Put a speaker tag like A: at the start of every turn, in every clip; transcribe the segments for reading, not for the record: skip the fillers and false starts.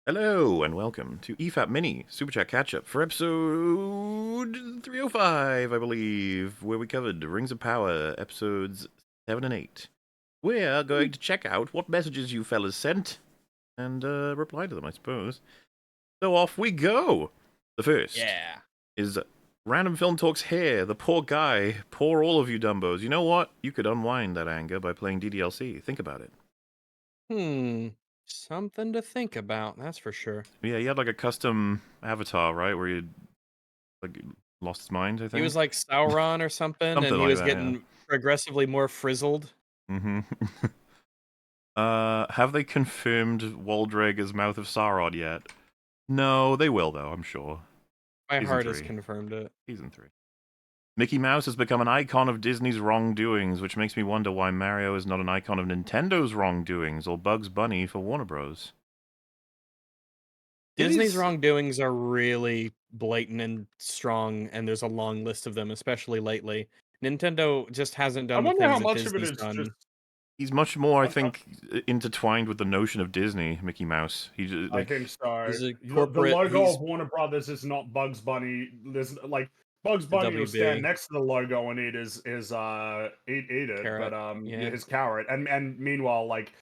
A: Hello and welcome to EFAP Mini Superchat Catchup for episode 305, I believe, where we covered Rings of Power episodes 7 and 8. We're going to check out what messages you fellas sent and reply to them, I suppose. So off we go! The first
B: Yeah.
A: is Random Film Talks here. The poor guy. Poor all of you Dumbos. You know what? You could unwind that anger by playing DDLC. Think about it.
B: Something to think about, that's for sure.
A: Yeah, he had like a custom avatar, right? Where he like lost his mind, I
B: He was
A: think.
B: like Sauron or something,
A: Something
B: and he
A: like
B: was
A: that, yeah.
B: getting progressively more frizzled.
A: Mm-hmm. Have they confirmed Waldreg as Mouth of Sauron yet? No, they will though, I'm sure.
B: My
A: Season
B: heart has
A: 3.
B: confirmed it.
A: Season 3. Mickey Mouse has become an icon of Disney's wrongdoings, which makes me wonder why Mario is not an icon of Nintendo's wrongdoings, or Bugs Bunny for Warner Bros.
B: Disney's
A: Disney's...
B: wrongdoings are really blatant and strong, and there's a long list of them, especially lately. Nintendo just hasn't
C: I
B: done the
C: wonder how
B: things that
C: much of it
B: Disney's
C: is just.
B: done.
A: He's much more, I
C: I,
A: think, intertwined with the notion of Disney, Mickey Mouse. He just,
C: I
A: like...
C: think so.
B: He's a
C: The
B: corporate.
C: logo
B: He's
C: of Warner Brothers is not Bugs Bunny. There's like Bugs
B: the
C: Bunny will stand
B: WB
C: next to the logo and eat eat it, but
B: carrot.
C: yeah,
B: Yeah.
C: his carrot. And meanwhile, like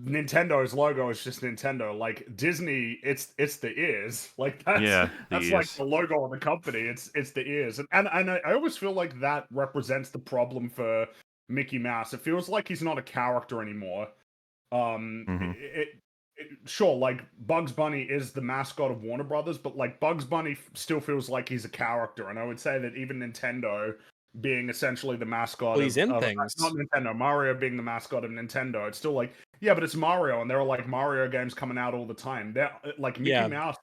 C: Nintendo's logo is just Nintendo. Like Disney, it's the ears. Like
A: Yeah, the
C: that's like
A: ears.
C: the logo of the company. It's the ears, and I always feel like that represents the problem for Mickey Mouse. It feels like he's not a character anymore.
A: Mm-hmm.
C: Sure, like Bugs Bunny is the mascot of Warner Brothers, but like Bugs Bunny still feels like he's a character, and I would say that even Nintendo being essentially the mascot
B: Well, he's in
C: of not
B: things.
C: Nintendo, Mario being the mascot of Nintendo, it's still like, yeah, but it's Mario, and there are like Mario games coming out all the time. There, like Mickey
B: Yeah.
C: Mouse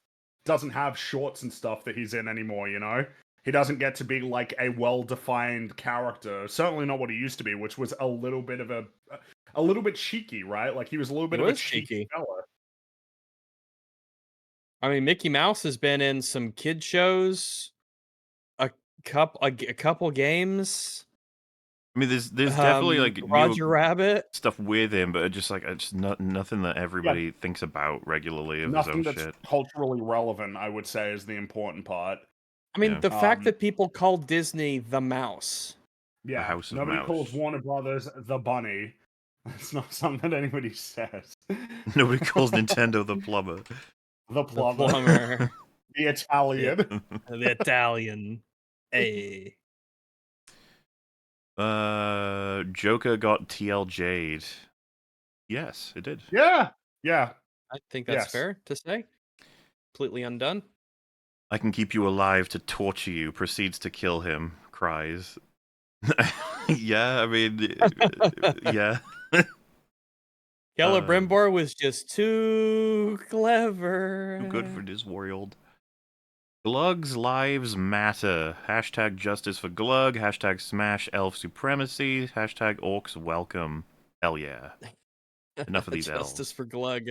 C: doesn't have shorts and stuff that he's in anymore, you know. He doesn't get to be like a well-defined character. Certainly not what he used to be, which was a little bit cheeky, right? Like he was a little
B: He
C: bit of a
B: was
C: cheeky
B: cheeky.
C: fella.
B: I mean, Mickey Mouse has been in some kid shows, a a couple games.
A: I mean, there's definitely like new
B: Roger Rabbit.
A: stuff with him, but just nothing that
C: Yeah,
A: everybody thinks about regularly of his own
C: nothing that's
A: shit.
C: culturally relevant, I would say, is the important part.
B: I mean,
A: Yeah,
B: the fact
C: Um,
B: that people call Disney the mouse.
A: the
C: yeah,
A: House of
C: nobody calls
A: Mouse.
C: Warner Brothers the Bunny. It's not something that anybody says.
A: Nobody calls Nintendo the plumber.
C: The
B: The
C: plumber,
B: plumber.
C: the
B: the,
C: Italian.
B: the Italian. Hey.
A: Joker got TLJ'd. Yes, it did.
C: Yeah, yeah,
B: I think that's
C: yes.
B: fair to say. Completely undone.
A: I can keep you alive to torture you. Proceeds to kill him. Cries. Yeah, I mean, yeah.
B: Celebrimbor was just too clever.
A: Too good for this world. Glug's lives matter. Hashtag justice for Glug. Hashtag smash elf supremacy. Hashtag orcs welcome. Hell yeah. Enough of these
B: Justice
A: elves.
B: for Glug.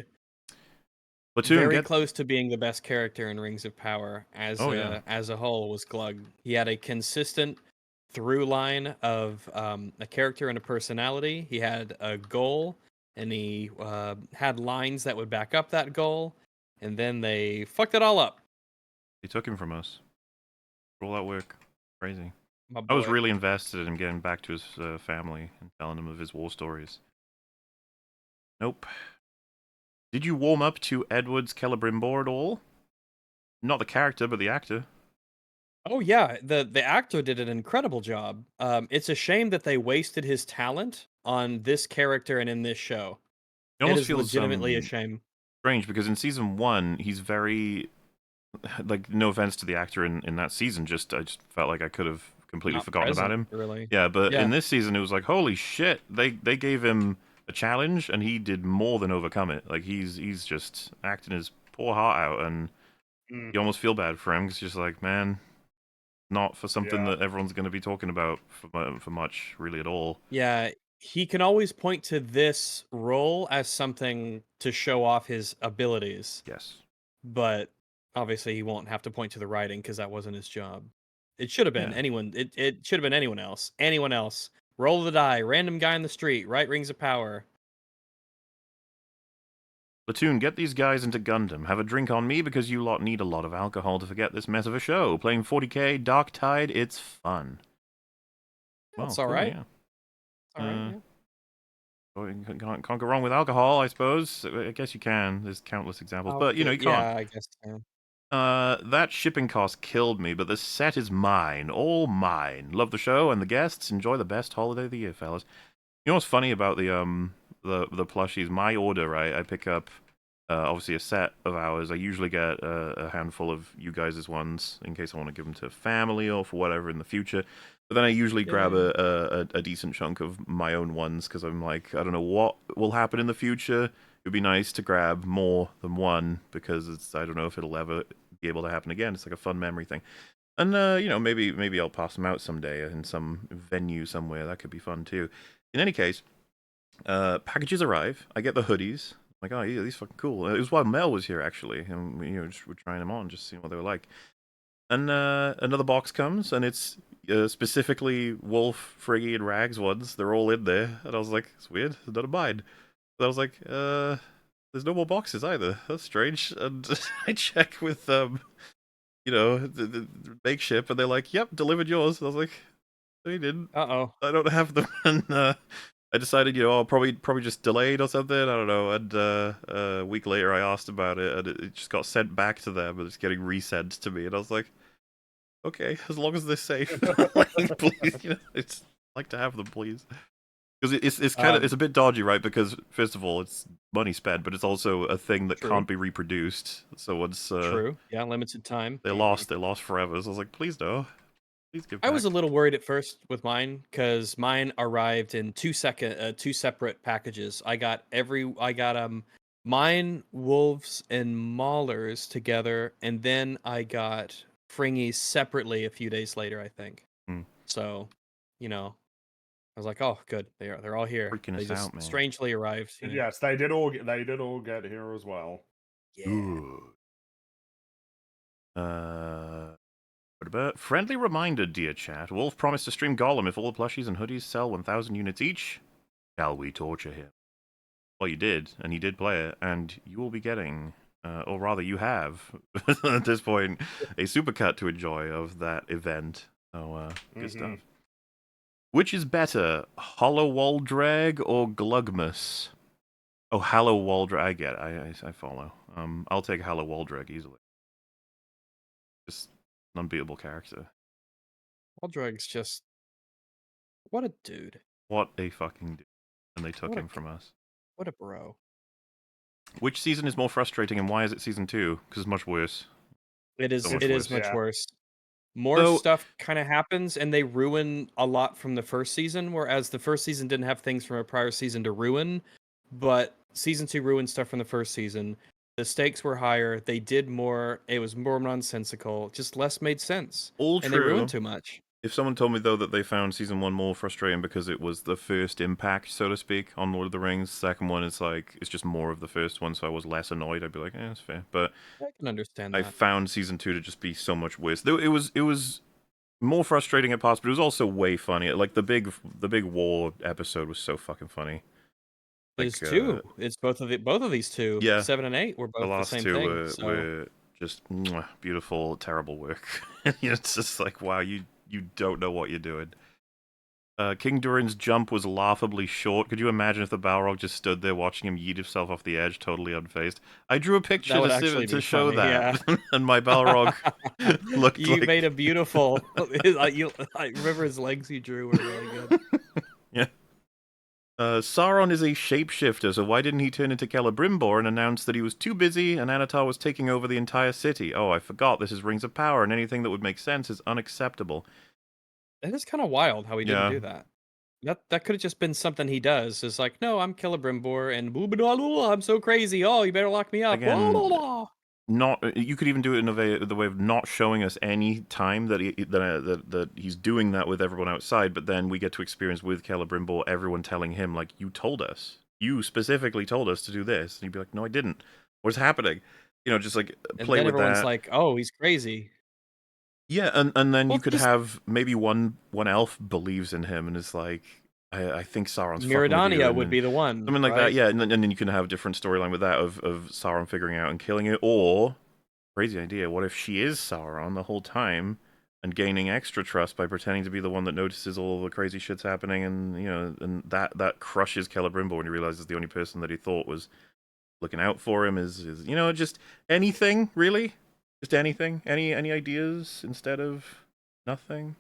A: Platoon,
B: Very
A: get...
B: close to being the best character in Rings of Power
A: Oh, yeah.
B: as a whole was Glug. He had a consistent through line of a character and a personality. He had a goal, and he had lines that would back up that goal, and then they fucked it all up.
A: He took him from us. For all that work. Crazy.
B: My
A: I was
B: boy.
A: really invested in getting back to his family and telling him of his war stories. Nope. Did you warm up to Edward's Celebrimbor at all? Not the character, but the actor.
B: Oh yeah, the actor did an incredible job. It's a shame that they wasted his talent on this character and in this show.
A: It
B: It
A: almost
B: is
A: feels
B: legitimately a shame.
A: strange because in season 1, he's very... Like, no offense to the actor in that season, I just felt like I could have completely
B: Not
A: forgotten about
B: present,
A: him.
B: really.
A: Yeah, but
B: Yeah.
A: in this season, it was like, holy shit, they gave him a challenge, and he did more than overcome it. Like, he's just acting his poor heart out, and
C: Mm,
A: you almost feel bad for him, because it's just like, man, not for something
C: yeah,
A: that everyone's going to be talking about for much, really, at all.
B: Yeah, he can always point to this role as something to show off his abilities,
A: Yes.
B: but obviously he won't have to point to the writing because that wasn't his job. It should have been
A: Yeah.
B: anyone. It should have been anyone else. Anyone else. Roll the die. Random guy in the street. Right Rings of Power.
A: Platoon, get these guys into Gundam. Have a drink on me because you lot need a lot of alcohol to forget this mess of a show. Playing 40k, Dark Tide, it's fun. Well,
B: That's all
A: cool,
B: right.
A: yeah.
B: All right. Yeah.
A: Well, you can't go wrong with alcohol, I suppose. I guess you can. There's countless examples, but you can't.
B: Yeah, I guess. Yeah.
A: That shipping cost killed me, but the set is mine, all mine. Love the show and the guests. Enjoy the best holiday of the year, fellas. You know what's funny about the plushies? My order, right? I pick up obviously a set of ours. I usually get a handful of you guys' ones in case I want to give them to family or for whatever in the future. But then I usually grab a decent chunk of my own ones because I'm like, I don't know what will happen in the future. It would be nice to grab more than one because I don't know if it'll ever be able to happen again. It's like a fun memory thing. And maybe I'll pass them out someday in some venue somewhere. That could be fun too. In any case, packages arrive. I get the hoodies. I'm like, oh yeah, these fucking cool. It was while Mel was here actually, and we're trying them on, just seeing what they were like. And another box comes, and it's specifically Wolf, Friggy, and Rags ones. They're all in there, and I was like, it's weird. It's not a mine. So I was like, there's no more boxes either. That's strange. And I check with the makeship, and they're like, yep, delivered yours. And I was like, no, you didn't.
B: Uh-oh.
A: I don't have them. And I decided, I'll probably just delayed or something. I don't know. And a week later, I asked about it, and it just got sent back to them, and it's getting resent to me. And I was like, okay, as long as they're safe, like, please, it's like to have them, please. Because it's kind of it's a bit dodgy, right? Because first of all, it's money spent, but it's also a thing that can't be reproduced. So once
B: True. Yeah, limited time.
A: they're lost forever. So I was like, please no, please give back.
B: I was a little worried at first with mine because mine arrived in two separate packages. I got mine, Wolves, and Maulers together, and then I got Fringies separately a few days later, I think. So, I was like, oh, good, they're all here.
A: Freaking
B: They
A: us
B: just
A: out, man.
B: strangely arrived.
C: Yes, they did all get here as well.
B: Yeah.
A: What about friendly reminder, dear chat? Wolf promised to stream Gollum if all the plushies and hoodies sell 1,000 units each. Shall we torture him? Well, you did, and he did play it, and you will be getting, or rather, you have at this point, a supercut to enjoy of that event. So, good stuff. Which is better, Hollow Waldrag or Glugmus? Oh, Hallow Waldrag. I get it. I follow. I'll take Hallow Waldrag easily. Just an unbeatable character.
B: Waldrag's just what a dude.
A: What a fucking dude. And they took him from us.
B: What a bro.
A: Which season is more frustrating, and why is it season 2? Because it's much worse.
B: It is. It is much worse. More
A: So,
B: stuff kind of happens, and they ruin a lot from the first season. Whereas the first season didn't have things from a prior season to ruin, but season 2 ruined stuff from the first season. The stakes were higher. They did more. It was more nonsensical. Just less made sense.
A: All
B: and
A: true.
B: They ruined too much.
A: If someone told me, though, that they found season 1 more frustrating because it was the first impact, so to speak, on Lord of the Rings, second one is like, it's just more of the first one, so I was less annoyed, I'd be like, that's fair. But
B: I can understand that.
A: I found season 2 to just be so much worse. It was more frustrating at parts, but it was also way funnier. Like, the big war episode was so fucking funny.
B: It's two. It's both of these two.
A: Yeah.
B: 7 and 8 were both the
A: last
B: same
A: two
B: thing.
A: were just beautiful, terrible work. It's just like, wow, you don't know what you're doing. King Durin's jump was laughably short. Could you imagine if the Balrog just stood there watching him yeet himself off the edge, totally unfazed? I drew a picture to show
B: funny,
A: that,
B: yeah.
A: and my Balrog looked
B: You
A: like...
B: made a beautiful... I remember his legs you drew were really good.
A: Yeah. Sauron is a shapeshifter, so why didn't he turn into Celebrimbor and announce that he was too busy and Anatar was taking over the entire city? Oh, I forgot, this is Rings of Power, and anything that would make sense is unacceptable.
B: It is kind of wild how he didn't do that. That could have just been something he does. It's like, no, I'm Celebrimbor, and I'm so crazy. Oh, you better lock me up.
A: Again, you could even do it in the way of not showing us any time that he's doing that with everyone outside, but then we get to experience with Celebrimbor everyone telling him, like, you specifically told us to do this, and he'd be like, no, I didn't. What's happening? Just like play with that.
B: Everyone's like, oh, he's crazy.
A: Yeah, and then you could have maybe one elf believes in him and is like, I think Sauron's fucking with you,
B: Miradania
A: and
B: would
A: then
B: be the one,
A: something like that.
B: right?
A: Yeah, and then you can have a different storyline with that of Sauron figuring out and killing it, or crazy idea. What if she is Sauron the whole time and gaining extra trust by pretending to be the one that notices all the crazy shit's happening, and and that crushes Celebrimbor when he realizes the only person that he thought was looking out for him is just anything really, just anything. Any ideas instead of nothing?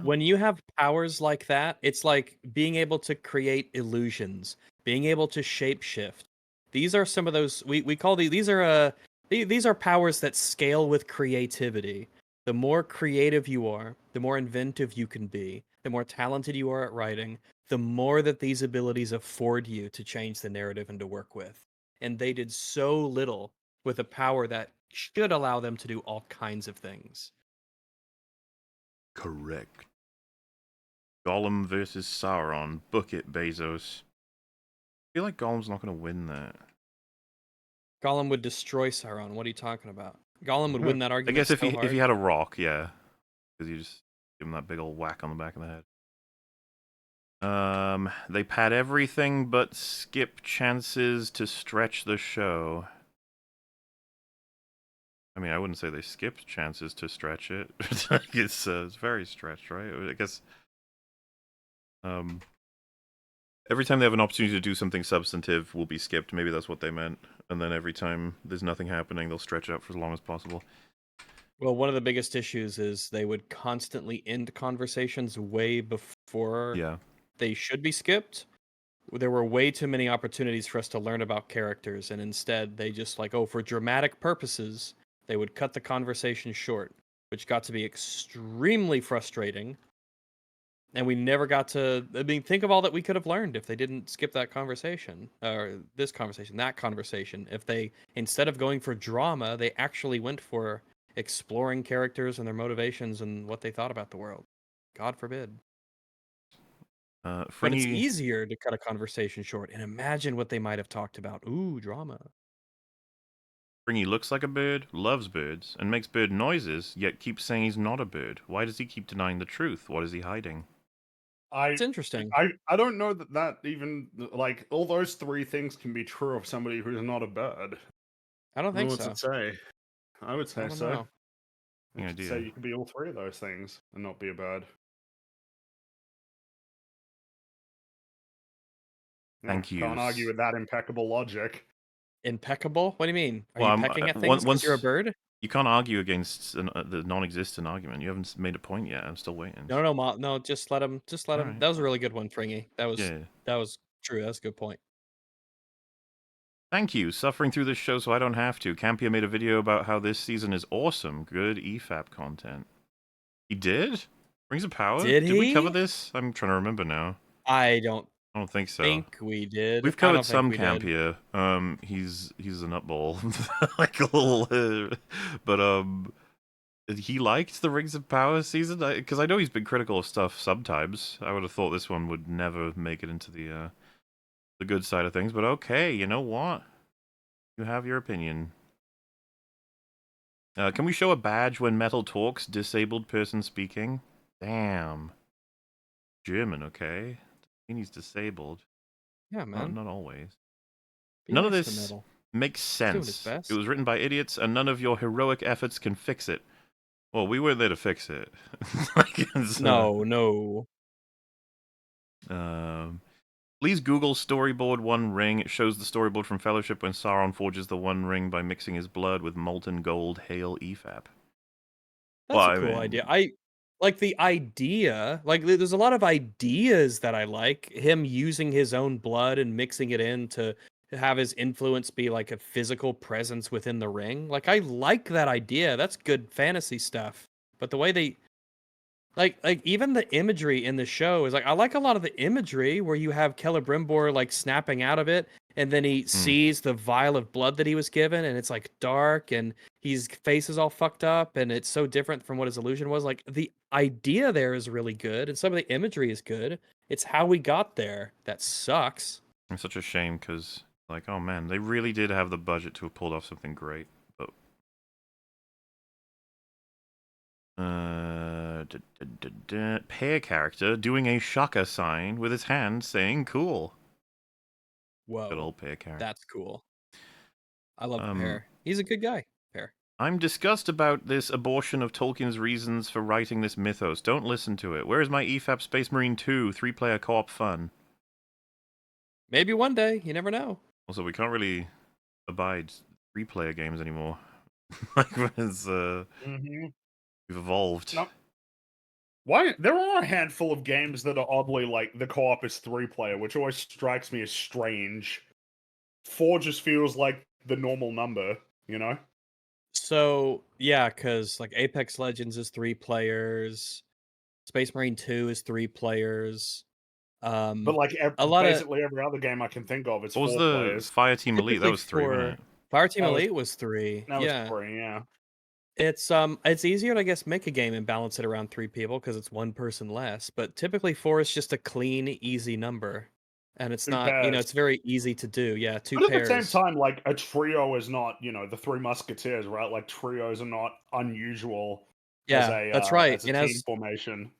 B: When you have powers like that, it's like being able to create illusions, being able to shapeshift. These are some of those we call these are powers that scale with creativity. The more creative you are, the more inventive you can be, the more talented you are at writing, the more that these abilities afford you to change the narrative and to work with. And they did so little with a power that should allow them to do all kinds of things.
A: Correct. Gollum versus Sauron. Book it, Bezos. I feel like Gollum's not going to win that.
B: Gollum would destroy Sauron. What are you talking about? Gollum would win that
A: I
B: argument
A: guess if
B: so
A: he
B: hard.
A: had a rock, yeah, because you just give him that big old whack on the back of the head. They pad everything but skip chances to stretch the show. I mean, I wouldn't say they skipped chances to stretch it. it's very stretched, right? I guess every time they have an opportunity to do something substantive will be skipped. Maybe that's what they meant. And then every time there's nothing happening, they'll stretch it out for as long as possible.
B: Well, one of the biggest issues is they would constantly end conversations way before
A: Yeah.
B: they should be skipped. There were way too many opportunities for us to learn about characters, and instead they just like, oh, for dramatic purposes, they would cut the conversation short, which got to be extremely frustrating. And we never got to. I mean, think of all that we could have learned if they didn't skip that conversation, or this conversation, that conversation. If they, instead of going for drama, they actually went for exploring characters and their motivations and what they thought about the world. God forbid. But it's
A: Fringy
B: easier to cut a conversation short and imagine what they might have talked about. Ooh, drama.
A: looks like a bird, loves birds, and makes bird noises, yet keeps saying he's not a bird. Why does he keep denying the truth? What is he hiding?
B: It's interesting.
C: I don't know that even like all those three things can be true of somebody who's not a bird.
B: I don't think
C: What's
B: so.
C: it say? I would
B: I
C: say
B: don't
C: so.
B: know.
C: I
A: Any
C: could say
A: idea?
C: you could be all three of those things and not be a bird. Yeah,
A: Thank you.
C: can't argue with that impeccable logic.
B: Impeccable? What do you mean? Are
A: Well,
B: you pecking at things because you're a bird?
A: you can't argue against the non-existent argument. You haven't made a point yet. I'm still waiting.
B: No, no, no. Just let him. Just let
A: All
B: him.
A: right.
B: That was a really good one, Fringy.
A: Yeah.
B: That was true. That's a good point.
A: Thank you. Suffering through this show so I don't have to. Campia made a video about how this season is awesome. Good EFAP content. He did? Rings of Power?
B: Did
A: Did we cover
B: he?
A: this? I'm trying to remember now.
B: I don't
A: I don't think so.
B: think we did.
A: We've
B: I
A: covered
B: don't think
A: some
B: we did.
A: Campia. He's a nutball, like a little. But he liked the Rings of Power season because I know he's been critical of stuff sometimes. I would have thought this one would never make it into the good side of things. But okay, you know what? You have your opinion. Can we show a badge when Metal talks? Disabled person speaking. Damn. German, okay. He's disabled.
B: Yeah, man.
A: Not always.
B: Be
A: None of
B: nice to
A: this
B: Metal.
A: makes
B: He's doing his
A: sense. It
B: best.
A: was written by idiots, and none of your heroic efforts can fix it. Well, we weren't there to fix it.
B: No.
A: Please Google storyboard One Ring. It shows the storyboard from Fellowship when Sauron forges the One Ring by mixing his blood with molten gold. Hail EFAP.
B: That's a cool idea. I like the idea. Like, there's a lot of ideas that I like. Him using his own blood and mixing it in to have his influence be like a physical presence within the ring. Like, I like that idea. That's good fantasy stuff. But the way they like even the imagery in the show is like I like a lot of the imagery where you have Celebrimbor like snapping out of it, and then he sees the vial of blood that he was given, and it's like dark, and his face is all fucked up, and it's so different from what his illusion was. Like the idea there is really good, and some of the imagery is good. It's how we got there that sucks.
A: It's such a shame because, like, oh man, they really did have the budget to have pulled off something great. But Pair character doing a shaka sign with his hand saying cool. Good
B: Whoa,
A: old pair character.
B: that's cool. I love
A: Um,
B: Pear. He's a good guy. Pear.
A: I'm disgusted about this abortion of Tolkien's reasons for writing this mythos. Don't listen to it. Where is my EFAP Space Marine 2 3-player co-op fun?
B: Maybe one day. You never know.
A: Also, we can't really abide 3-player games anymore. Like, it's,
C: Mhm.
A: we've evolved.
C: No. Why? There are a handful of games that are oddly like the co-op is 3-player, which always strikes me as strange. 4 just feels like the normal number, you know?
B: So yeah, because like Apex Legends is 3 players, Space Marine 2 is 3 players.
C: But like
B: A lot of
C: basically every other game I can think of is
A: What was
C: 4
A: the
C: players.
A: Fireteam Elite? That
B: typically
A: was 3, wasn't it?
B: Fireteam
C: That was
B: Elite was 3.
C: that was
B: Yeah,
C: 3, yeah.
B: it's easier to I guess make a game and balance it around 3 people because it's one person less. But typically 4 is just a clean, easy number, and it's
C: 2
B: not
C: pairs.
B: it's very easy to do. Yeah, two
C: But at the same
B: pairs.
C: time, like a trio is not, the Three Musketeers, right? Like trios are not unusual
B: Yeah, that's right.
C: as a team formation.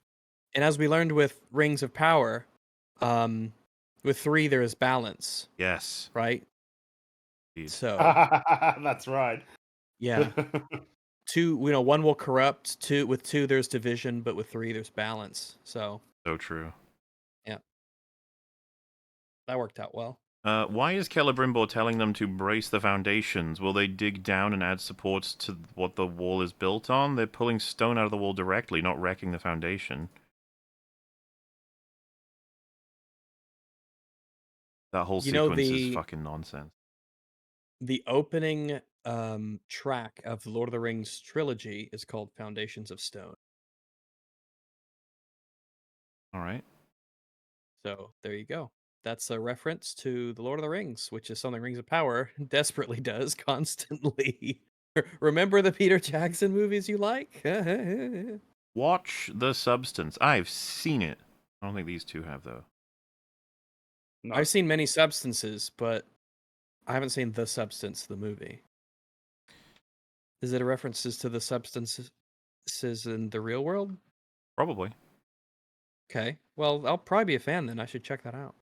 B: And as we learned with Rings of Power, with 3 there is balance,
A: Yes.
B: right?
A: Indeed.
B: So
C: That's right.
B: yeah, 2 1 will corrupt. 2 there's division, but with 3 there's balance. So
A: So true.
B: yeah, that worked out well.
A: Why is Celebrimbor telling them to brace the foundations? Will they dig down and add supports to what the wall is built on? They're pulling stone out of the wall directly, not wrecking the foundation. That whole
B: You know
A: sequence is fucking nonsense.
B: the opening track of the Lord of the Rings trilogy is called Foundations of Stone.
A: All right.
B: So there you go. That's a reference to the Lord of the Rings, which is something Rings of Power desperately does constantly. Remember the Peter Jackson movies you like?
A: Watch The Substance. I've seen it. I don't think these two have, though.
C: No.
B: I've seen many substances, but I haven't seen The Substance, the movie. Is it a references to the substances in the real world?
A: Probably.
B: Okay. Well, I'll probably be a fan then. I should check that out.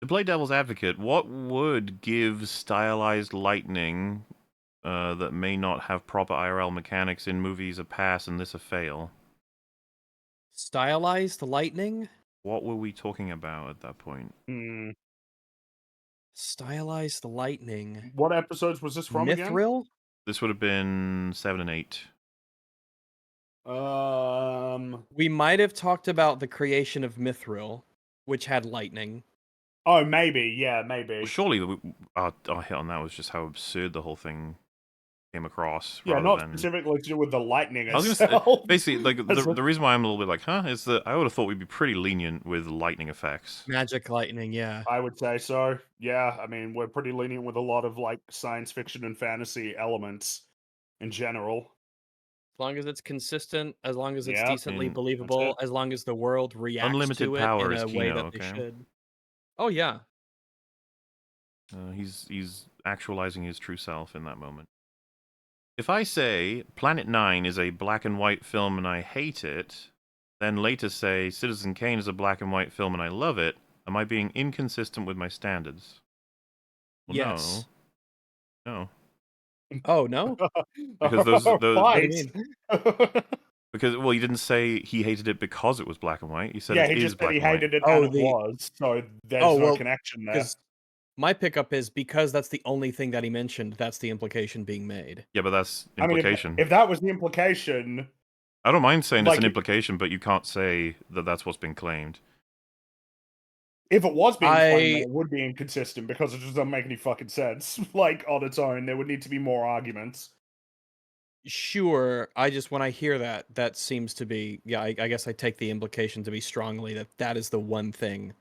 A: To play devil's advocate, what would give stylized lightning that may not have proper IRL mechanics in movies a pass and this a fail?
B: Stylized lightning?
A: What were we talking about at that point?
C: Hmm.
B: Stylized lightning.
C: What episodes was this from again?
B: Mithril?
A: This would have been 7 and 8.
B: We might have talked about the creation of Mithril, which had lightning.
C: Oh, maybe. Yeah, maybe.
A: Well, surely our hit on that was just how absurd the whole thing came across.
C: Yeah,
A: rather
C: not
A: than...
C: specifically to do with the lightning
A: I was
C: itself.
A: gonna say, basically, like the reason why I'm a little bit like, huh, is that I would have thought we'd be pretty lenient with lightning effects.
B: Magic lightning, yeah.
C: I would say so. Yeah, I mean, we're pretty lenient with a lot of like science fiction and fantasy elements in general.
B: As long as it's consistent, as long as it's
C: Yeah,
B: decently
A: that's
B: believable,
C: it.
B: as long as the world reacts
A: Unlimited
B: to it
A: power
B: in
A: is
B: a way
A: Kino,
B: that they
A: okay?
B: should. Oh yeah.
A: He's actualizing his true self in that moment. If I say Planet Nine is a black and white film and I hate it, then later say Citizen Kane is a black and white film and I love it, am I being inconsistent with my standards? Well,
B: Yes.
A: no.
B: Oh no?
A: Because those
B: What do you
C: Fight.
B: mean?
A: because well, you didn't say he hated it because it was black and white. You said
C: Yeah,
A: it
C: he
A: is
C: just said
A: black
C: he
A: and white.
C: hated it
B: Oh,
C: and it was, so there's
B: Oh
C: no
B: well,
C: connection there.
B: because my pickup is because that's the only thing that he mentioned. That's the implication being made.
A: Yeah, but that's
C: I mean,
A: implication.
C: if that was the implication,
A: I don't mind saying it's
C: like
A: an implication, but you can't say that that's what's been claimed.
C: if it was being claimed, then
B: I
C: it would be inconsistent because it just doesn't make any fucking sense. Like on its own, there would need to be more arguments.
B: Sure. I just when I hear that, that seems to be yeah. I guess I take the implication to be strongly that that is the one thing.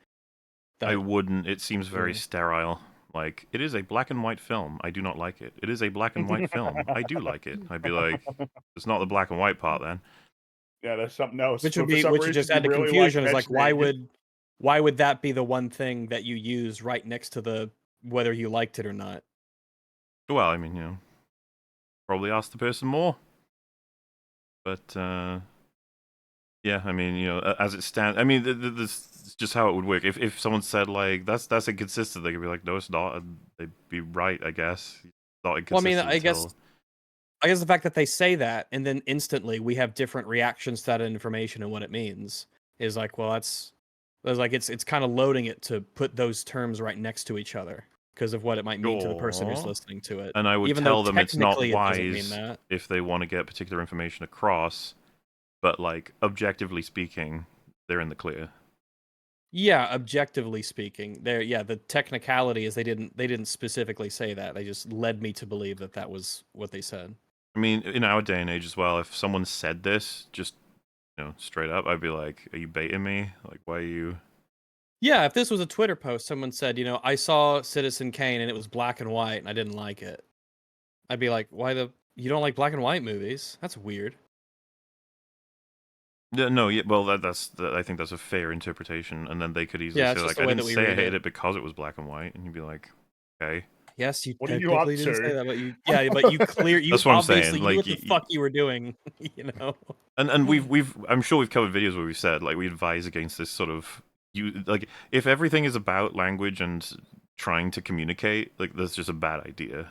A: I
B: That
A: wouldn't. It seems very
B: Yeah.
A: sterile. Like, it is a black and white film. I do not like it. It is a black and white film. I do like it. I'd be like, it's not the black and white part then.
C: Yeah, there's something else.
B: Which
C: But
B: would
C: for
B: be
C: some
B: which would
C: reason,
B: just
C: you
B: add to
C: really like
B: confusion. Is like why
C: mentioning
B: would that be the one thing that you use right next to the whether you liked it or not?
A: Well, I mean, probably ask the person more. But, Yeah, I mean, as it stands, I mean, this is just how it would work. If someone said like that's inconsistent, they could be like, no, it's not, and they'd be right, I guess. It's not
B: Well, I mean,
A: inconsistent until
B: I guess the fact that they say that and then instantly we have different reactions to that information and what it means is like, well, it's like it's kind of loading it to put those terms right next to each other because of what it might mean to the person who's
A: sure.
B: listening to it.
A: And I would
B: Even though
A: tell them it's not
B: technically it doesn't mean
A: wise
B: that.
A: if they want to get particular information across, but like objectively speaking, they're in the clear.
B: Yeah, objectively speaking, the technicality is they didn't specifically say that. They just led me to believe that that was what they said.
A: I mean, in our day and age as well, if someone said this just straight up, I'd be like, "Are you baiting me? Like, why are you?"
B: Yeah, if this was a Twitter post, someone said, I saw Citizen Kane and it was black and white and I didn't like it. I'd be like, you don't like black and white movies? That's weird.
A: Yeah, no, yeah, well, I think that's a fair interpretation, and then they could easily
B: Yeah,
A: say
B: it's just
A: like,
B: the
A: "I
B: way
A: didn't
B: that we
A: say I
B: read
A: hated
B: it.
A: it because it was black and white," and you'd be like, "Okay."
B: Yes, you
C: What are you up
B: technically didn't say
C: to?
B: that, but you
A: That's what I'm saying.
B: obviously knew
A: Like,
B: what the fuck you were doing, you know?
A: and I'm sure we've covered videos where we've said like we advise against this sort of like if everything is about language and trying to communicate, like that's just a bad idea,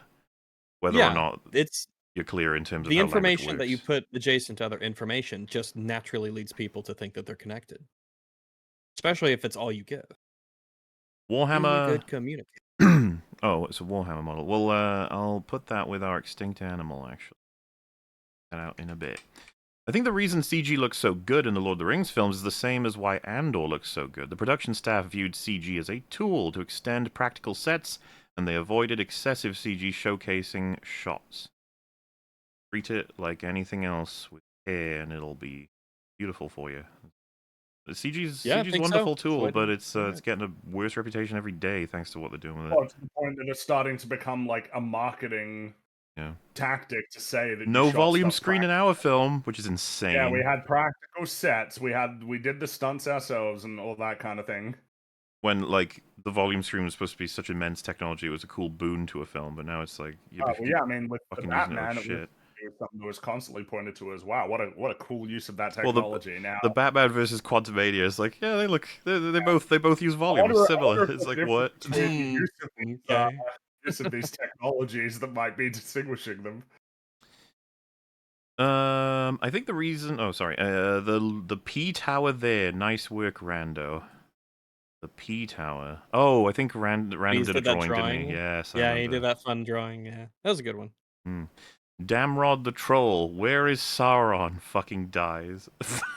A: whether or
B: Yeah,
A: not
B: it's
A: you're clear in terms of
B: the
A: how language
B: information that you
A: works.
B: put adjacent to other information just naturally leads people to think that they're connected, especially if it's all you give. Be a
A: Warhammer.
B: good communicator.
A: Oh, it's a Warhammer model. Well, I'll put that with our extinct animal actually. That out in a bit. I think the reason CG looks so good in the Lord of the Rings films is the same as why Andor looks so good. The production staff viewed CG as a tool to extend practical sets, and they avoided excessive CG showcasing shots. Treat it like anything else with care, and it'll be beautiful for you. The CG's
B: Yeah, I
A: CG's a
B: think so.
A: wonderful
B: That's the
A: tool,
B: way
A: but
B: to
A: it's
B: do
A: it's
B: it.
A: getting a worse reputation every day thanks to what they're doing with it.
C: Oh, to the point that it's starting to become like a marketing
A: Yeah.
C: tactic to say that you
A: No
C: shot
A: volume
C: stuff
A: screen in our film, which is
C: Yeah, we
A: insane.
C: had practical sets. We did the stunts ourselves and all that kind of thing.
A: When like the volume screen was supposed to be such immense technology, it was a cool boon to a film. But now it's like you
C: Oh
A: have to
C: well,
A: keep
C: yeah, I mean, with the
A: fucking using it like
C: Batman,
A: shit.
C: it was something that was constantly pointed to as wow. What a cool use of that
A: Well,
C: technology. Now,
A: the Batman versus Quantumania is like, yeah, they both use volume. It's
C: I
A: similar.
C: wonder if
A: It's
C: the
A: like
C: difference
A: what?
C: between the
B: Okay.
C: use of these technologies that might be distinguishing them.
A: I think the reason. Oh, sorry. The P tower there. Nice work, Rando. The P tower. Oh, I think Random
B: He
A: did a
B: did that
A: drawing, didn't he?
B: drawing.
A: Yes, I
B: Yeah, he did
A: remember.
B: that fun drawing. Yeah, that was a good one.
A: Hmm. Damrod the troll. Where is Sauron? Fucking dies.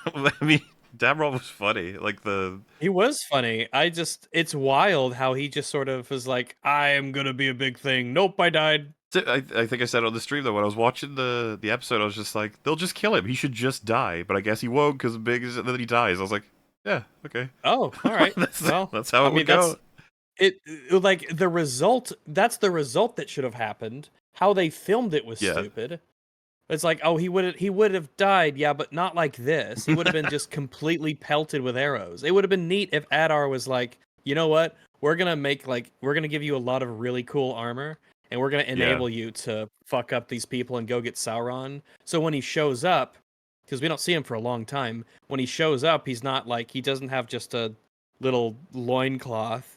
A: I mean, Damrod was funny. Like the
B: He was funny. It's wild how he just sort of was like, I am gonna be a big thing. Nope, I died.
A: I think I said on the stream though when I was watching the episode, I was just like, they'll just kill him. He should just die. But I guess he won't because big is that he dies. I was like, yeah, okay.
B: Oh, all right.
A: that's
B: Well,
A: that's how
B: I
A: it would
B: mean,
A: go.
B: like the result. That's the result that should have happened. How they filmed it was
A: Yeah.
B: stupid. It's like, oh, he would have died, yeah, but not like this. He would have been just completely pelted with arrows. It would have been neat if Adar was like, you know what? We're gonna give you a lot of really cool armor, and we're gonna
A: Yeah.
B: enable you to fuck up these people and go get Sauron. So when he shows up, because we don't see him for a long time, when he shows up, he's not like he doesn't have just a little loincloth,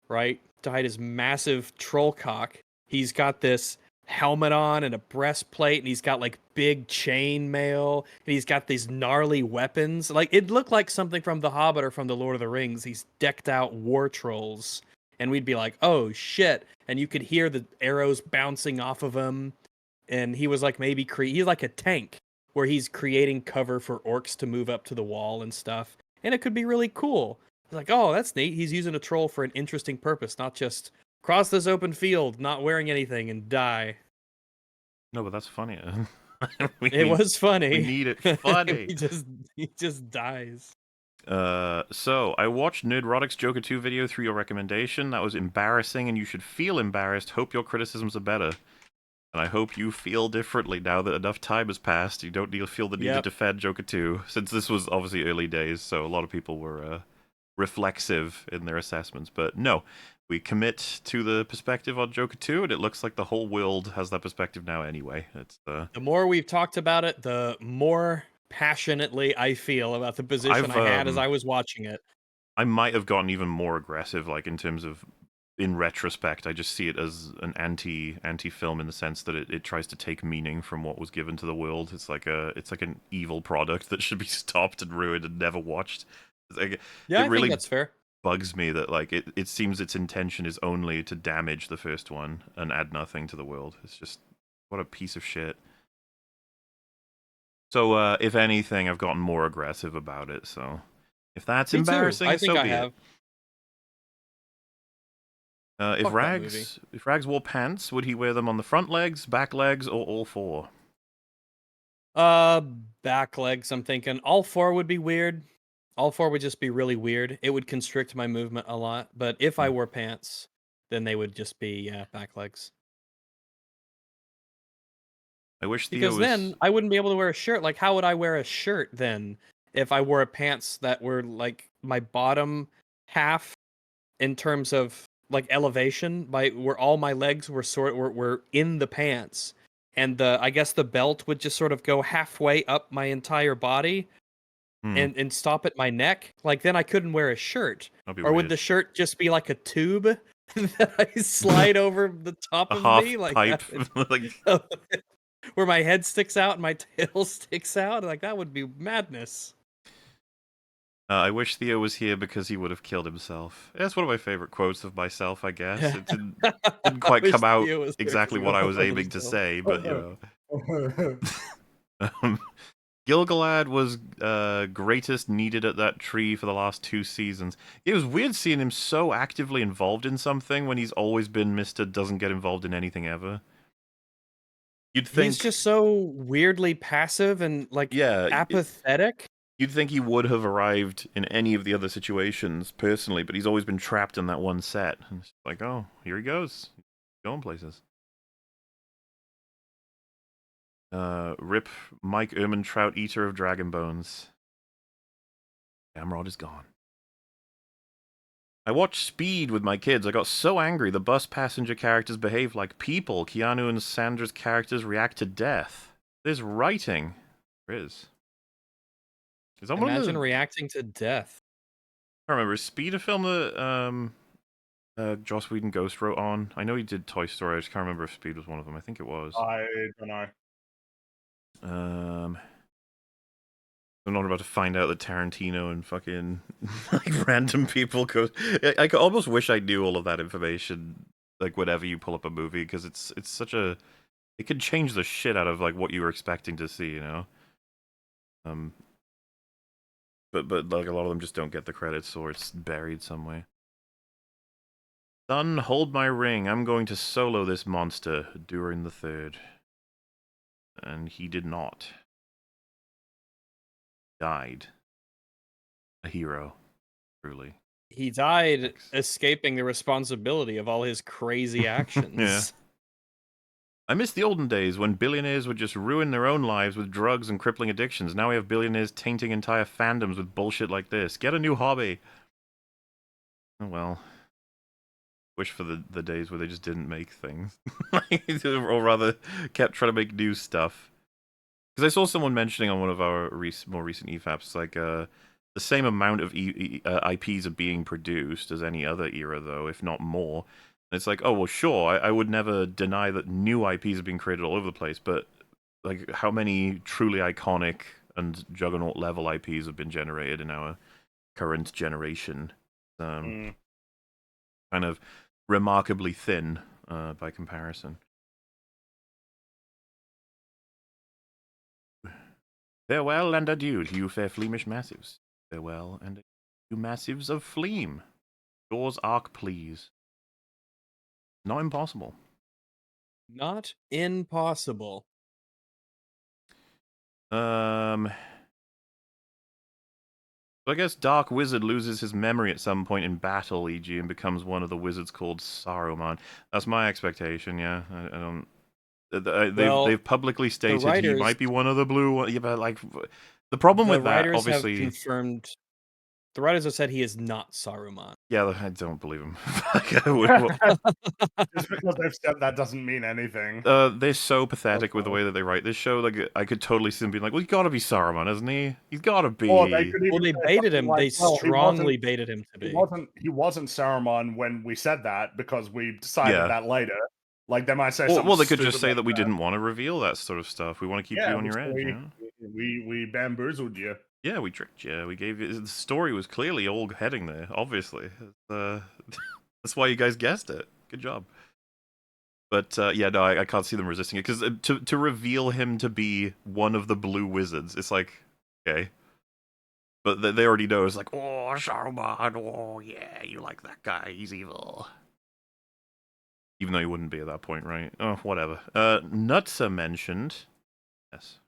B: right, to hide his massive troll cock. He's got this helmet on and a breastplate, and he's got like big chain mail, and he's got these gnarly weapons. Like it looked like something from The Hobbit or from The Lord of the Rings. These decked out war trolls, and we'd be like, "Oh shit!" And you could hear the arrows bouncing off of him. And he was like he's like a tank where he's creating cover for orcs to move up to the wall and stuff. And it could be really cool. It's like, oh, that's neat. He's using a troll for an interesting purpose, not just cross this open field, not wearing anything, and die.
A: No, but that's funny.
B: It was
A: we
B: funny.
A: need it funny.
B: He just dies.
A: So I watched Nerdrotic's Joker 2 video through your recommendation. That was embarrassing, and you should feel embarrassed. Hope your criticisms are better. And I hope you feel differently now that enough time has passed. You don't feel the need to
B: Yep.
A: defend Joker 2, since this was obviously early days, so a lot of people were reflexive in their assessments. But no, we commit to the perspective on Joker 2, and it looks like the whole world has that perspective now anyway. It's
B: The more we've talked about it, the more passionately I feel about the position I had as I was watching it.
A: I might have gotten even more aggressive, like in terms of, in retrospect, I just see it as an anti film in the sense that it tries to take meaning from what was given to the world. It's like an evil product that should be stopped and ruined and never watched. Like,
B: Yeah,
A: it
B: I think
A: really
B: that's fair.
A: bugs me that like it seems its intention is only to damage the first one and add nothing to the world. It's just, what a piece of shit. So if anything, I've gotten more aggressive about it. So if that's
B: Me too.
A: embarrassing,
B: I think
A: so
B: I
A: be it.
B: have.
A: If
B: Fuck that movie.
A: Rags wore pants, would he wear them on the front legs, back legs, or all four?
B: Back legs, I'm thinking. All four would be weird. All four would just be really weird. It would constrict my movement a lot. But if I wore pants, then they would just be back legs.
A: I wish Theo
B: Because
A: was.
B: then I wouldn't be able to wear a shirt. Like, how would I wear a shirt then if I wore pants that were like my bottom half in terms of like elevation, where all my legs were in the pants, and I guess the belt would just sort of go halfway up my entire body and stop at my neck. Like then I couldn't wear a shirt,
A: That'd be
B: or would
A: weird.
B: the shirt just be like a tube that I slide over the top
A: A
B: of
A: half
B: me, like
A: pipe,
B: that?
A: like
B: Where my head sticks out and my tail sticks out, like that would be madness.
A: I wish Theo was here because he would have killed himself. That's one of my favorite quotes of myself, I guess. It didn't
B: I
A: quite
B: wish
A: come out
B: Theo was there 'cause
A: exactly
B: he
A: what
B: would
A: I
B: have
A: was
B: killed
A: aiming to
B: himself.
A: say, but you know. Gilgalad was greatest needed at that tree for the last 2 seasons. It was weird seeing him so actively involved in something when he's always been Mr. Doesn't get involved in anything ever. You'd
B: He's
A: think,
B: just so weirdly passive and like
A: yeah,
B: apathetic.
A: you'd think he would have arrived in any of the other situations personally, but he's always been trapped in that one set. And it's like, oh, here he goes, going places. Rip Mike Ehrmantraut, eater of dragon bones. Gamrod is gone. I watched Speed with my kids. I got so angry the bus passenger characters behave like people. Keanu and Sandra's characters react to death. There's writing. There is. Is that one of
B: Imagine
A: the...
B: reacting to death.
A: I don't remember. Is Speed a film that Joss Whedon ghost wrote on? I know he did Toy Story. I just can't remember if Speed was one of them. I think it was.
C: I don't know.
A: I'm not about to find out that Tarantino and fucking like random people go. I could almost wish I knew all of that information. Like whenever you pull up a movie, because it's such a, it could change the shit out of like what you were expecting to see, you know. But like a lot of them just don't get the credits, or it's buried somewhere. Son, hold my ring. I'm going to solo this monster during the third, and he did not. Died. A hero, truly.
B: He died escaping the responsibility of all his crazy actions.
A: Yeah. I miss the olden days when billionaires would just ruin their own lives with drugs and crippling addictions. Now we have billionaires tainting entire fandoms with bullshit like this. Get a new hobby. Oh well. Wish for the days where they just didn't make things. Or rather, kept trying to make new stuff. Because I saw someone mentioning on one of our more recent EFAPs, like, the same amount of IPs are being produced as any other era, though, if not more. And it's like, oh, well, sure, I would never deny that new IPs are being created all over the place, but like, how many truly iconic and juggernaut level IPs have been generated in our current generation? Kind of remarkably thin by comparison. Farewell and adieu to you fair Fleamish massives. Farewell and adieu, you massives of Fleam. Yours arc, please. Not impossible.
B: Not impossible.
A: So I guess Dark Wizard loses his memory at some point in battle, e.g., and becomes one of the wizards called Saruman. That's my expectation. Yeah, I don't. They've publicly stated he might be one of the blue ones. Yeah, but like the problem
B: The
A: with that,
B: writers have
A: obviously,
B: confirmed. The writers have said he is not Saruman.
A: Yeah, I don't believe him.
C: Just because they've said that doesn't mean anything.
A: They're so pathetic with the way that they write this show. Like, I could totally see them being like, "Well, he's got to be Saruman, isn't he? He's got to be."
C: Or they could
B: Well,
C: even
B: they
C: say
B: baited
C: something
B: him.
C: like,
B: They
C: well,
B: strongly baited him to be.
C: he wasn't Saruman when we said that because we decided
A: Yeah.
C: that later. Like they might say
A: Well,
C: something.
A: they could just
C: stupid
A: say
C: like
A: that we didn't want to reveal that sort of stuff. We want to keep you on your edge.
C: we,
A: You know?
C: we bamboozled you.
A: Yeah, we tricked you. We gave you the story was clearly all heading there. Obviously, that's why you guys guessed it. Good job. But yeah, no, I can't see them resisting it because to reveal him to be one of the blue wizards, it's like okay, but they already know. It's like, oh, Saruman, oh yeah, you like that guy? He's evil. Even though he wouldn't be at that point, right? Oh, whatever. Nutsa mentioned, yes.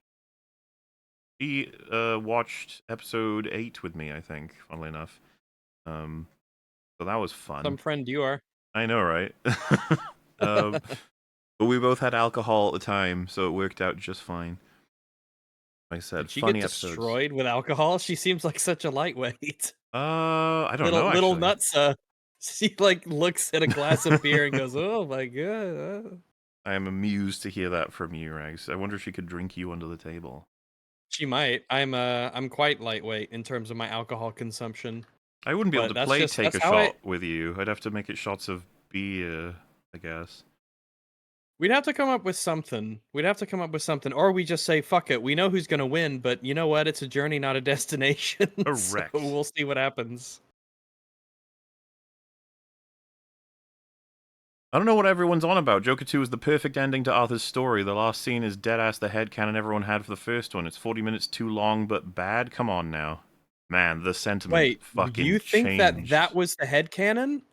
A: He watched episode 8 with me, I think, funnily enough. So that was fun.
B: Some friend you are.
A: I know, right? But we both had alcohol at the time, so it worked out just fine. Like I said,
B: Did she
A: funny
B: get
A: episodes.
B: destroyed with alcohol? She seems like such a lightweight.
A: I don't know.
B: Little
A: Actually,
B: nuts. She like looks at a glass of beer and goes, "Oh my god."
A: I am amused to hear that from you, Rags. I wonder if she could drink you under the table.
B: She might. I'm quite lightweight in terms of my alcohol consumption.
A: I wouldn't be able
B: But
A: to
B: that's
A: play
B: just-
A: take a
B: that's how I-
A: shot with you. I'd have to make it shots of beer, I guess.
B: We'd have to come up with something. Or we just say, fuck it. We know who's going to win, but you know what? It's a journey, not a destination. So
A: Correct.
B: we'll see what happens.
A: I don't know what everyone's on about. Joker 2 is the perfect ending to Arthur's story. The last scene is dead-ass the headcanon everyone had for the first one. It's 40 minutes too long, but bad? Come on now. Man, the sentiment
B: Wait,
A: fucking
B: you think
A: changed.
B: that was the headcanon?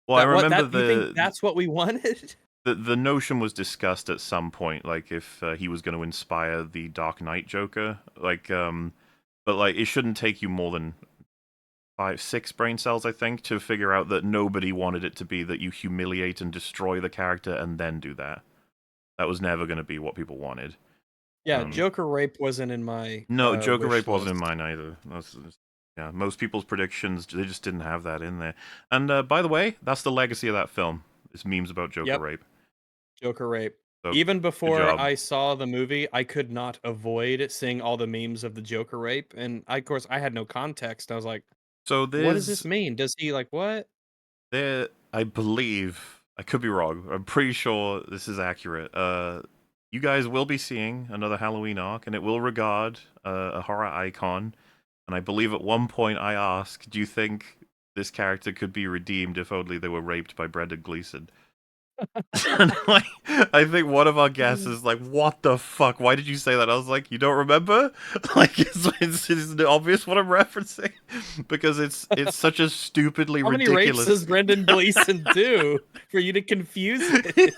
A: Well, I remember
B: you think that's what we wanted?
A: the notion was discussed at some point, like if he was going to inspire the Dark Knight Joker, like but like it shouldn't take you more than 5-6 brain cells, I think, to figure out that nobody wanted it to be that you humiliate and destroy the character and then do that. That was never going to be what people wanted.
B: Yeah, Joker rape wasn't in my
A: no, Joker
B: wish
A: rape wasn't in
B: list.
A: mine either. Yeah, most people's predictions, they just didn't have that in there. And by the way, that's the legacy of that film. It's memes about Joker rape.
B: Joker rape.
A: So,
B: even before
A: job.
B: I saw the movie, I could not avoid seeing all the memes of the Joker rape, and of course I had no context. I was like,
A: so
B: what does this mean? Does he like what?
A: There, I believe, I could be wrong. I'm pretty sure this is accurate. You guys will be seeing another Halloween arc, and it will regard a horror icon. And I believe at one point I asked, do you think this character could be redeemed if only they were raped by Brendan Gleeson? And like, I think one of our guests is like, what the fuck? Why did you say that? I was like, you don't remember? Like, it's obvious what I'm referencing. Because it's such a stupidly
B: How many
A: ridiculous...
B: rapes does Brendan Gleeson do for you to confuse it?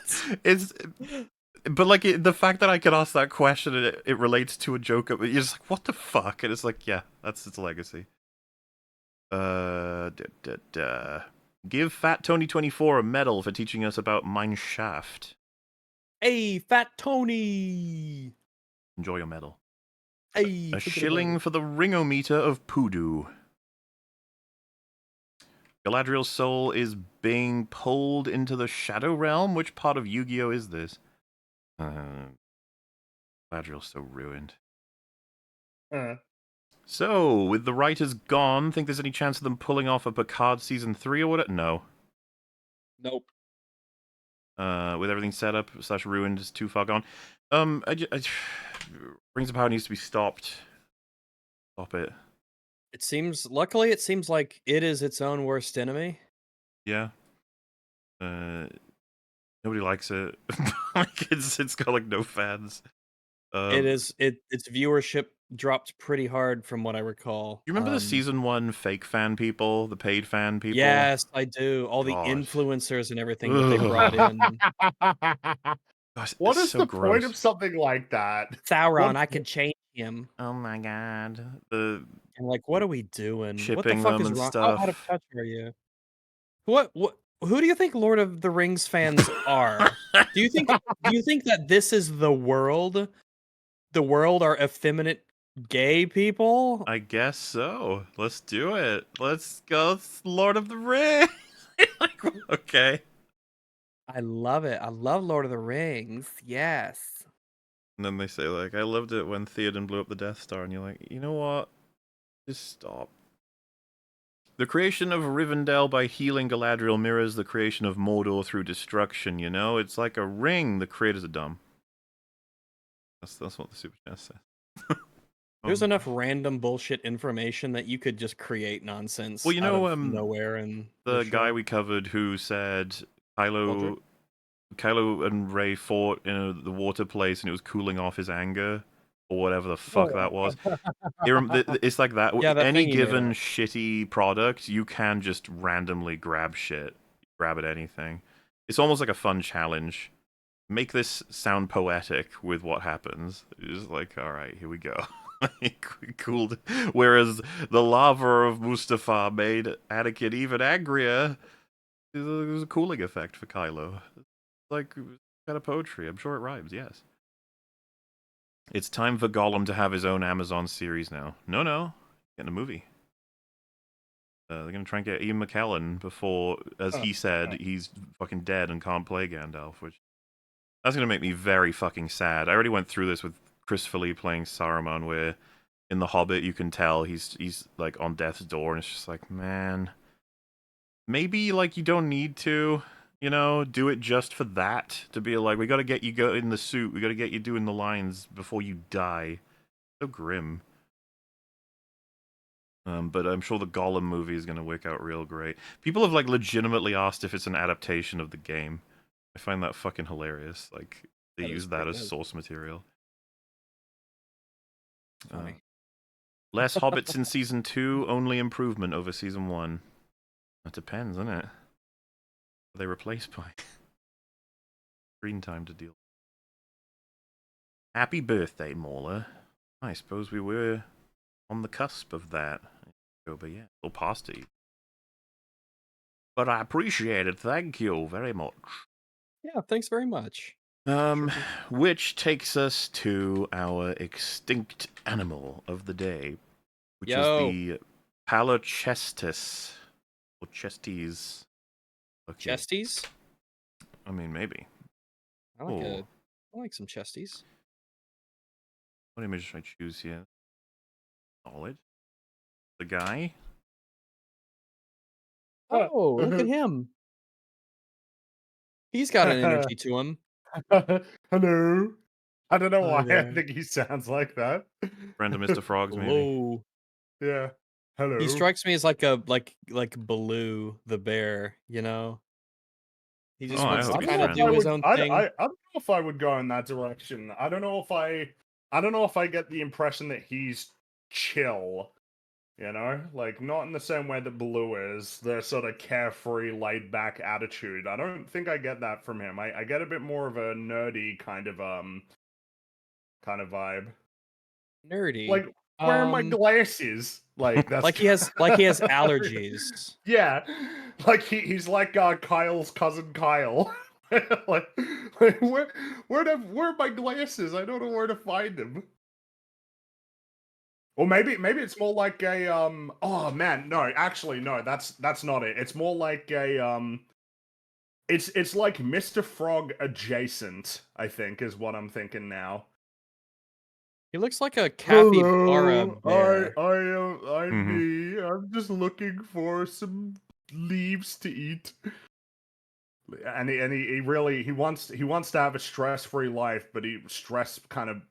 A: But like the fact that I can ask that question and it relates to a Joker, but you're just like, what the fuck? And it's like, yeah, that's its legacy. Give Fat Tony 24 a medal for teaching us about Mein Shaft.
B: Hey, Fat Tony!
A: Enjoy your medal.
B: Hey,
A: a shilling for the ringometer of Poodoo. Galadriel's soul is being pulled into the Shadow Realm. Which part of Yu-Gi-Oh is this? Galadriel's so ruined. So, with the writers gone, think there's any chance of them pulling off a Picard season 3 or what? No.
B: Nope.
A: With everything set up / ruined, is too far gone. Rings of Power needs to be stopped. Stop it.
B: Luckily, it seems like it is its own worst enemy.
A: Yeah. Nobody likes it. Like it's got like no fans.
B: Its viewership dropped pretty hard from what I recall.
A: You remember the season 1 fake fan people, the paid fan people?
B: Yes, I do. All the influencers and everything that they brought in.
A: Gosh,
C: what is
A: so
C: the
A: gross.
C: point of something like that?
B: Sauron, I can change him.
A: Oh my god.
B: And like, what are we doing? What the
A: Shipping
B: fuck
A: them
B: is
A: and
B: wrong?
A: stuff.
B: How out of touch are you? What? Who do you think Lord of the Rings fans are? Do you think that this is the world? The world are effeminate Gay people?
A: I guess so. Let's do it. Let's go. It's Lord of the Rings. Like, okay.
B: I love it. I love Lord of the Rings. Yes.
A: And then they say, like, I loved it when Theoden blew up the Death Star, and you're like, you know what? Just stop. The creation of Rivendell by healing Galadriel mirrors the creation of Mordor through destruction, you know? It's like a ring. The creators are dumb. That's what the Super Chat says.
B: There's enough random bullshit information that you could just create nonsense
A: Well, you
B: out
A: know,
B: of nowhere in
A: the guy
B: show.
A: we covered who said
B: Aldrin?
A: Kylo and Rey fought in the water place and it was cooling off his anger or whatever the fuck
B: Oh,
A: that was. It's like that.
B: yeah, that
A: Any
B: thing you made
A: given
B: up.
A: shitty product, you can just randomly grab shit, grab at anything. It's almost like a fun challenge. Make this sound poetic with what happens. It's just like, all right, here we go. Cool. Whereas the lava of Mustafa made Anakin even angrier. It was a cooling effect for Kylo. Like, kind of poetry. I'm sure it rhymes, yes. It's time for Gollum to have his own Amazon series now. No. Getting a movie. They're going to try and get Ian McKellen before, as he said, he's fucking dead and can't play Gandalf, which... That's going to make me very fucking sad. I already went through this with Christopher Lee playing Saruman, where in The Hobbit you can tell he's like on death's door, and it's just like, man, maybe like you don't need to, you know, do it just for that. To be like, we got to get you go in the suit, we got to get you doing the lines before you die. So grim. But I'm sure the Gollum movie is going to work out real great. People have like legitimately asked if it's an adaptation of the game. I find that fucking hilarious. Like they
B: That is
A: use that as
B: that is
A: source material.
B: funny.
A: Less hobbits in season 2, only improvement over season 1. That depends, doesn't it? Are they replaced by screen time to deal? Happy birthday, Mauler. I suppose we were on the cusp of that. But yeah, still past it. But I appreciate it. Thank you very much.
B: Yeah, thanks very much.
A: Which takes us to our extinct animal of the day, which is
B: Yo,
A: the Palochestis or Chesties. Okay.
B: chesties?
A: I mean, maybe.
B: I like some chesties.
A: What image should I choose here? Solid. The guy?
B: Oh, look at him. He's got an energy to him.
C: Hello. I don't know
B: Hi
C: why I
B: there.
C: think he sounds like that.
A: Friend of Mr. Frogs, maybe.
B: Hello.
C: Yeah.
B: He
C: Hello.
B: strikes me as like Baloo the bear, you know? He
A: Oh,
B: just
A: I
B: wants to
A: hope
C: I don't
A: he's
C: know
B: kind of
C: if
A: friendly.
C: I
B: do his
C: would.
B: own
C: I
B: thing.
C: don't know if I would go in that direction. I don't know if I. I don't know if I get the impression that he's chill. You know, like not in the same way that Blue is. The sort of carefree, laid-back attitude. I don't think I get that from him. I get a bit more of a nerdy kind of vibe.
B: Nerdy.
C: Like, where are my glasses? Like that's
B: Like he has allergies.
C: yeah, like he's like Kyle's cousin Kyle. like, like where are my glasses? I don't know where to find them. Or maybe it's more like a oh man, no, actually no, that's not it. It's more like a it's like Mr. Frog adjacent, I think, is what I'm thinking now.
B: He looks like a capybara
C: Hello,
B: bear.
C: I'm
A: Mm-hmm.
C: me. I'm just looking for some leaves to eat. And he really he wants to have a stress-free life, but stress kind of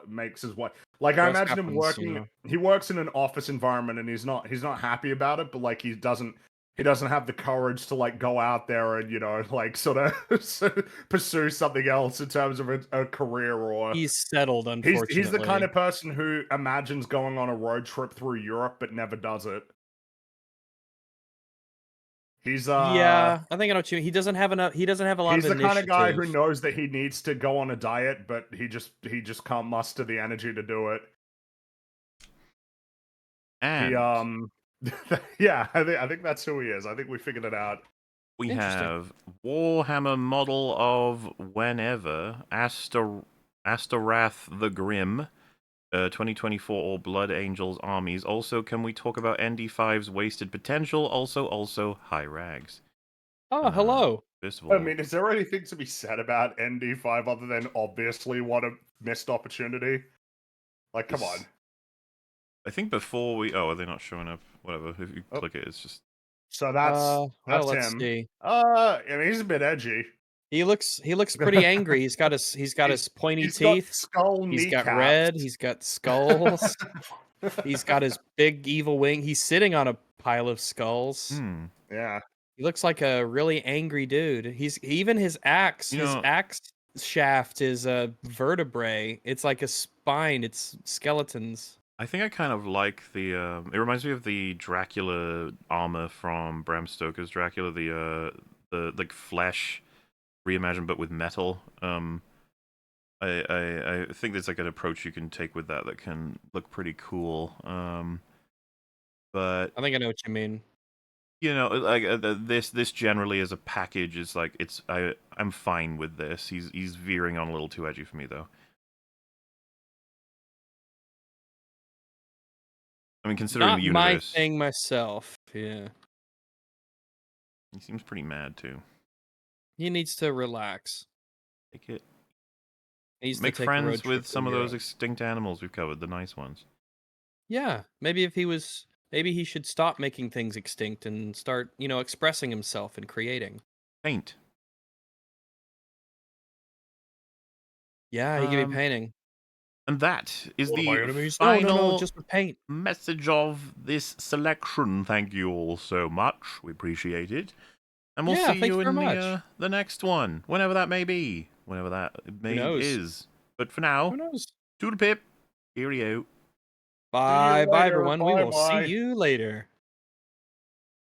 C: makes his way. Like I
B: Stress
C: imagine him
B: happens, you
C: working.
B: know.
C: He works in an office environment, and he's not happy about it. But like he doesn't have the courage to like go out there and like sort of pursue something else in terms of a career or.
B: He's settled,
C: He's the kind
B: unfortunately.
C: of person who imagines going on a road trip through Europe but never does it. He's
B: Yeah, I think I know what you mean. He doesn't have a lot of
C: He's the kind of guy who
B: initiative.
C: knows that he needs to go on a diet, but he just can't muster the energy to do it. He
A: And
C: yeah, I think that's who he is. I think we figured it out.
A: we
B: Interesting.
A: have Warhammer model of whenever, Astorath the Grim. 2024 or Blood Angels armies. Also, can we talk about ND5's wasted potential? Also, hi Rags.
B: Oh, hello.
A: First of
C: I
A: all,
C: mean, is there anything to be said about ND5 other than obviously what a missed opportunity? Like, come on.
A: I think before we... Oh, are they not showing up? Whatever. If you
C: Oh.
A: click it, it's just...
C: So that's
B: Well, let's
C: him.
B: see.
C: I mean, he's a bit edgy.
B: He looks pretty angry. He's got his pointy
C: He's got
B: teeth.
C: skull
B: He's got
C: kneecaps.
B: red. He's got skulls. He's got his big evil wing. He's sitting on a pile of skulls.
C: Yeah.
B: He looks like a really angry dude. Even his axe.
A: You
B: His
A: know-
B: axe shaft is a vertebrae. It's like a spine. It's skeletons.
A: I think I kind of like the... it reminds me of the Dracula armor from Bram Stoker's Dracula. The like flesh reimagined but with metal. I think there's like an approach you can take with that can look pretty cool. But
B: I think I know what you mean.
A: you know, like this generally as a package is like I'm fine with this. He's veering on a little too edgy for me though. I mean, considering
B: Not
A: the universe,
B: my thing myself. Yeah.
A: he seems pretty mad too.
B: He needs to relax.
A: Take it.
B: He needs
A: Make
B: to take a road
A: friends
B: trip
A: with
B: to
A: some of those
B: Europe.
A: extinct animals we've covered, the nice ones.
B: Yeah, maybe he should stop making things extinct and start, expressing himself and creating.
A: Paint.
B: Yeah, he could be painting.
A: And that is
B: One of my
A: the
B: enemies?
A: final
B: No, just with paint.
A: message of this selection. Thank you all so much. We appreciate it. And we'll
B: Yeah,
A: see
B: thank
A: you
B: you
A: in
B: very much.
A: the next one, whenever that may be. Whenever that
B: knows?
A: is. But for now,
B: Who knows?
A: toodle pip. Cheerio.
B: Bye,
C: later.
B: everyone. We will see
C: Bye-bye.
B: you later.